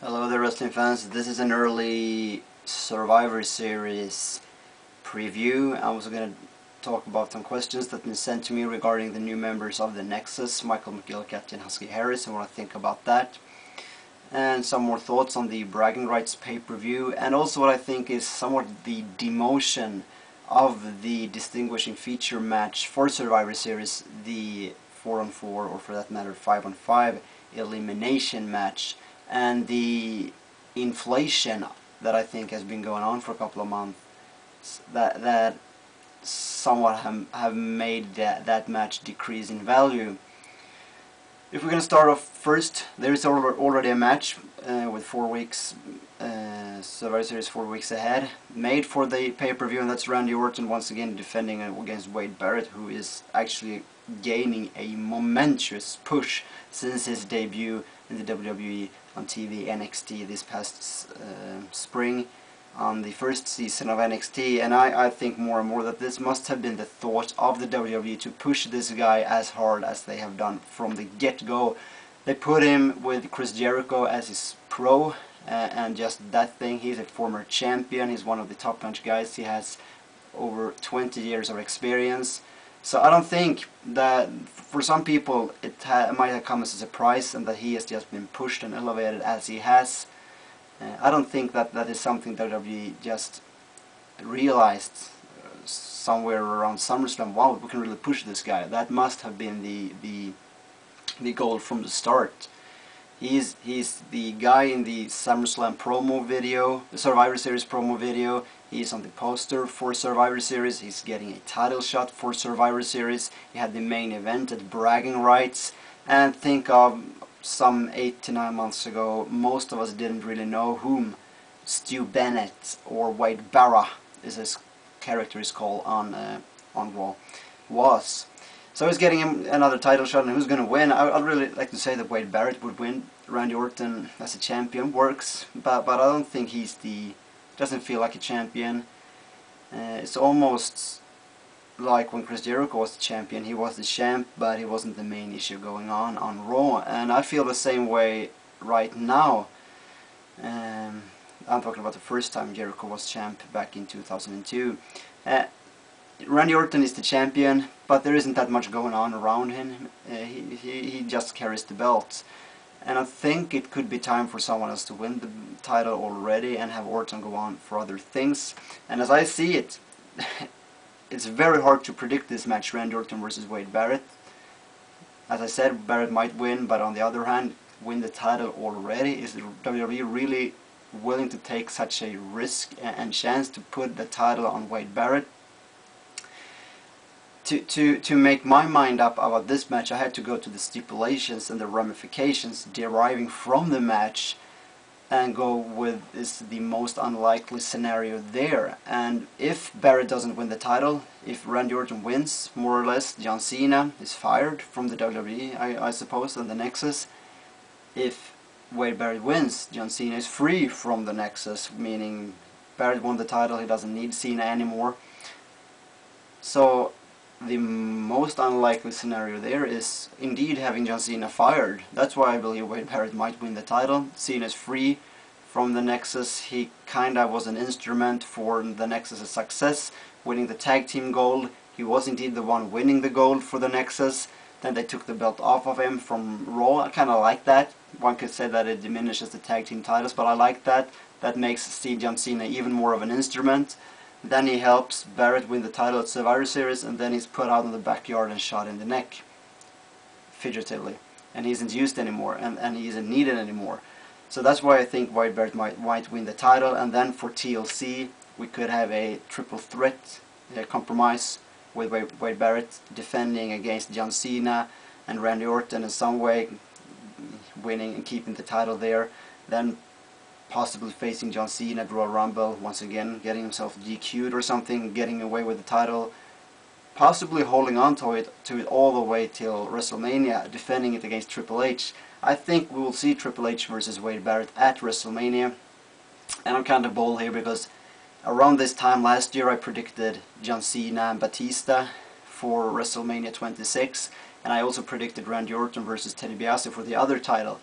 Hello there, wrestling fans. This is an early Survivor Series preview. I'm also going to talk about some questions that have been sent to me regarding the new members of the Nexus, Michael McGillicuddy and Husky Harris, and what I think about that. And some more thoughts on the Bragging Rights pay-per-view, and also what I think is somewhat the demotion of the distinguishing feature match for Survivor Series, the 4-on-4, or for that matter 5-on-5 elimination match, and the inflation that I think has been going on for a couple of months that somewhat have made that match decrease in value. If we're going to start off first, there is already a match with 4 weeks, Survivor Series 4 weeks ahead, made for the pay-per-view, and that's Randy Orton once again defending against Wade Barrett, who is actually gaining a momentous push since his debut in the WWE on TV NXT this past spring, on the first season of NXT. And I think more and more that this must have been the thought of the WWE to push this guy as hard as they have done from the get-go. They put him with Chris Jericho as his pro, and just that thing, he's a former champion, he's one of the top-notch guys, he has over 20 years of experience. So I don't think that, for some people, it might have come as a surprise and that he has just been pushed and elevated as he has. I don't think that that is something that WWE just realized somewhere around SummerSlam. Wow, we can really push this guy. That must have been the goal from the start. He's the guy in the SummerSlam promo video, the Survivor Series promo video. He's on the poster for Survivor Series. He's getting a title shot for Survivor Series. He had the main event at Bragging Rights. And think of some 8 to 9 months ago, most of us didn't really know whom Stu Bennett, or Wade Barrett, as his character is called on Raw, was. So he's getting him another title shot, and who's going to win? I'd really like to say that Wade Barrett would win. Randy Orton as a champion works, but I don't think doesn't feel like a champion. It's almost like when Chris Jericho was the champion. He was the champ, but he wasn't the main issue going on Raw, and I feel the same way right now. I'm talking about the first time Jericho was champ back in 2002. Randy Orton is the champion, but there isn't that much going on around him. He just carries the belt. And I think it could be time for someone else to win the title already and have Orton go on for other things. And as I see it, it's very hard to predict this match, Randy Orton versus Wade Barrett. As I said, Barrett might win, but on the other hand, win the title already. Is the WWE really willing to take such a risk and chance to put the title on Wade Barrett? To make my mind up about this match, I had to go to the stipulations and the ramifications deriving from the match and go with is the most unlikely scenario there. And if Barrett doesn't win the title, if Randy Orton wins, more or less, John Cena is fired from the WWE, I suppose, and the Nexus. If Wade Barrett wins, John Cena is free from the Nexus, meaning Barrett won the title, he doesn't need Cena anymore. So the most unlikely scenario there is indeed having John Cena fired. That's why I believe Wade Barrett might win the title. Cena is free from the Nexus. He kinda was an instrument for the Nexus' success, winning the tag team gold. He was indeed the one winning the gold for the Nexus. Then they took the belt off of him from Raw. I kinda like that. One could say that it diminishes the tag team titles, but I like that. That makes John Cena even more of an instrument. Then he helps Barrett win the title at Survivor Series, and then he's put out in the backyard and shot in the neck, figuratively. And he isn't used anymore, and he isn't needed anymore. So that's why I think Wade Barrett might win the title, and then for TLC we could have a triple threat compromise with Wade Barrett defending against John Cena and Randy Orton in some way, winning and keeping the title there. Then possibly facing John Cena at Royal Rumble, once again getting himself DQ'd or something, getting away with the title, possibly holding on to it all the way till WrestleMania, defending it against Triple H. I think we will see Triple H versus Wade Barrett at WrestleMania, and I'm kind of bold here because around this time last year I predicted John Cena and Batista for WrestleMania 26, and I also predicted Randy Orton versus Ted DiBiase for the other title.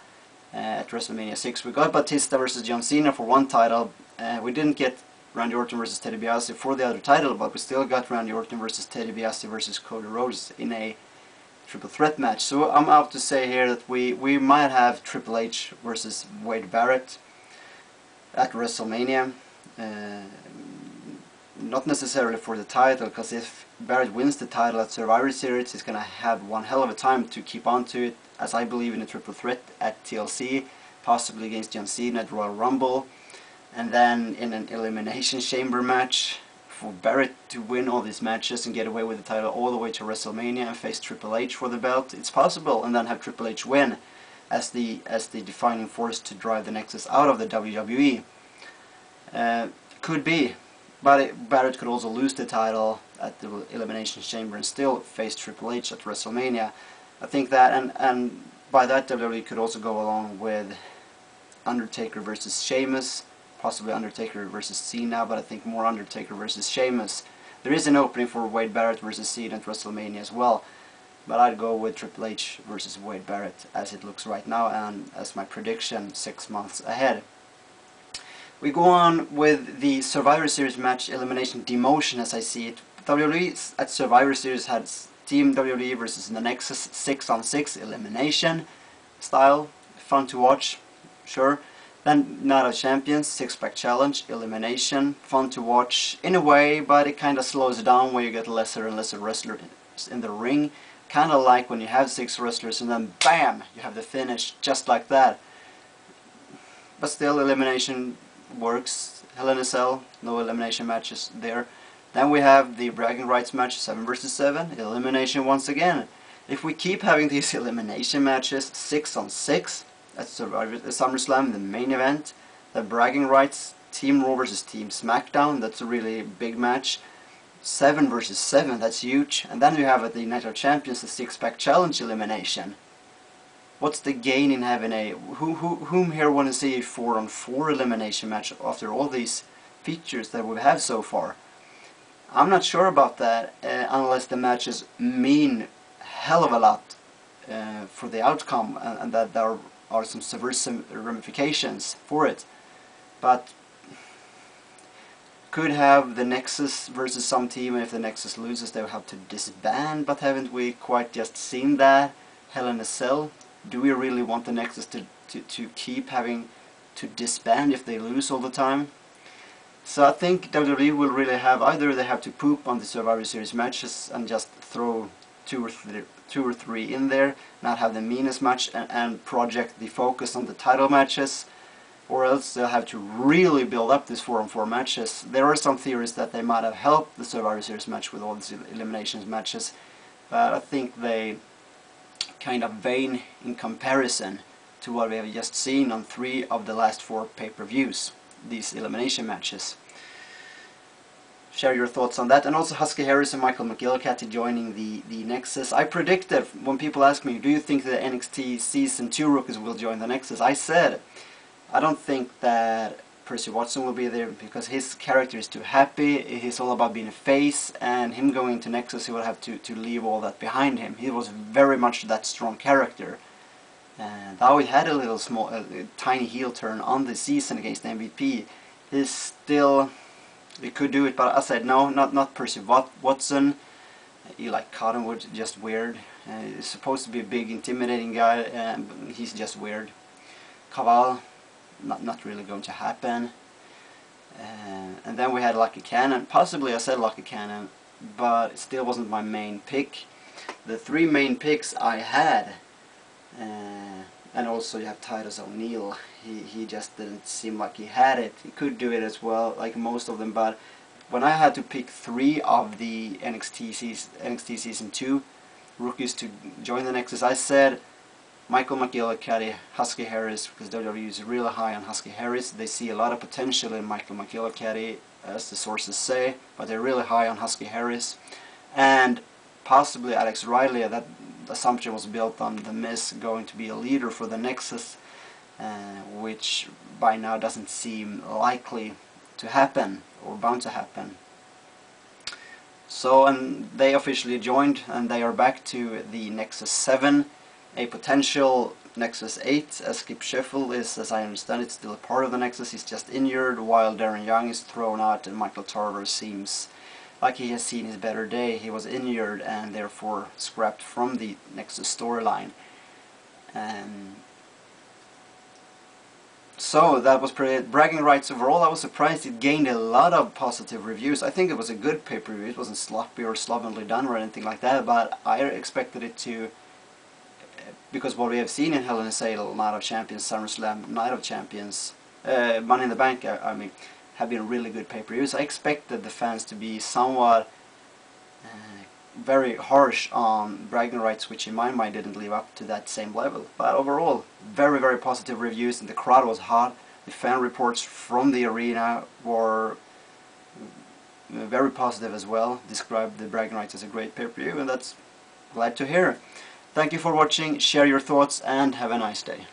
at WrestleMania 6. We got Batista versus John Cena for one title. We didn't get Randy Orton versus Ted DiBiase for the other title, but we still got Randy Orton versus Ted DiBiase versus Cody Rhodes in a triple threat match. So I'm out to say here that we might have Triple H versus Wade Barrett at WrestleMania. Not necessarily for the title, because if Barrett wins the title at Survivor Series, he's going to have one hell of a time to keep on to it, as I believe in a triple threat at TLC, possibly against John Cena at Royal Rumble, and then in an Elimination Chamber match for Barrett to win all these matches and get away with the title all the way to WrestleMania and face Triple H for the belt. It's possible, and then have Triple H win as the defining force to drive the Nexus out of the WWE. Could be. But Barrett could also lose the title at the Elimination Chamber and still face Triple H at WrestleMania. I think that, and by that WWE could also go along with Undertaker versus Sheamus, possibly Undertaker versus Cena, but I think more Undertaker versus Sheamus. There is an opening for Wade Barrett versus Cena at WrestleMania as well, but I'd go with Triple H versus Wade Barrett as it looks right now, and as my prediction 6 months ahead. We go on with the Survivor Series match elimination demotion as I see it. WWE at Survivor Series had Team WWE versus the Nexus 6-on-6 elimination style. Fun to watch, sure. Then Night of Champions, 6-pack challenge, elimination. Fun to watch in a way, but it kind of slows down when you get lesser and lesser wrestlers in the ring. Kind of like when you have 6 wrestlers and then BAM! You have the finish just like that. But still, elimination works. Hell in a Cell, no elimination matches there. Then we have the Bragging Rights match, 7 versus 7, elimination once again. If we keep having these elimination matches, 6-on-6 at SummerSlam, the main event, the Bragging Rights, Team Raw versus Team SmackDown, that's a really big match. 7 versus 7, that's huge. And then we have at the Night of Champions, the 6-pack challenge elimination. What's the gain in having a... Whom here want to see a 4-on-4 elimination match after all these features that we have so far? I'm not sure about that, unless the matches mean hell of a lot for the outcome, and that there are some severe ramifications for it. But could have the Nexus versus some team, and if the Nexus loses they will have to disband, but haven't we quite just seen that? Hell in a Cell. Do we really want the Nexus to keep having to disband if they lose all the time? So I think WWE will really have, either they have to poop on the Survivor Series matches and just throw two or three in there, not have them mean as much, and project the focus on the title matches, or else they'll have to really build up these 4-on-4 matches. There are some theories that they might have helped the Survivor Series match with all these eliminations matches, but I think they kind of vain in comparison to what we have just seen on 3 of the last 4 pay-per-views, these elimination matches. Share your thoughts on that. And also Husky Harris and Michael McGillicuddy joining the Nexus. I predicted, when people ask me, do you think the NXT Season 2 rookies will join the Nexus? I said, I don't think that Percy Watson will be there because his character is too happy, he's all about being a face, and him going to Nexus, he will have to leave all that behind him. He was very much that strong character. And though he had a little tiny heel turn on the season against the MVP, he's still, he could do it, but I said no, not Percy Watson. Eli Cottonwood, just weird. He's supposed to be a big intimidating guy, but he's just weird. Caval, not really going to happen. And then we had Lucky Cannon. Possibly I said Lucky Cannon, but it still wasn't my main pick. The 3 main picks I had, and also you have Titus O'Neil. He just didn't seem like he had it. He could do it as well, like most of them, but when I had to pick 3 of the NXT Season 2 rookies to join the Nexus, I said Michael McGillicuddy, Husky Harris, because WWE is really high on Husky Harris. They see a lot of potential in Michael McGillicuddy, as the sources say, but they're really high on Husky Harris. And possibly Alex Riley. That assumption was built on The Miz going to be a leader for the Nexus, which by now doesn't seem likely to happen, or bound to happen. So, and they officially joined, and they are back to the Nexus 7, a potential Nexus 8, as Skip Sheffield is, as I understand it, still a part of the Nexus. He's just injured, while Darren Young is thrown out, and Michael Tarver seems like he has seen his better day. He was injured and therefore scrapped from the Nexus storyline. So that was pretty. Bragging Rights overall, I was surprised it gained a lot of positive reviews. I think it was a good pay-per-view. It wasn't sloppy or slovenly done or anything like that, but I expected it to, because what we have seen in Hell in a Cell, Night of Champions, SummerSlam, Night of Champions, Money in the Bank, I mean, have been really good pay-per-views. I expected the fans to be somewhat very harsh on Bragging Rights, which in my mind didn't live up to that same level. But overall, very, very positive reviews, and the crowd was hot. The fan reports from the arena were very positive as well, described the Bragging Rights as a great pay-per-view, and that's glad to hear. Thank you for watching, share your thoughts, and have a nice day.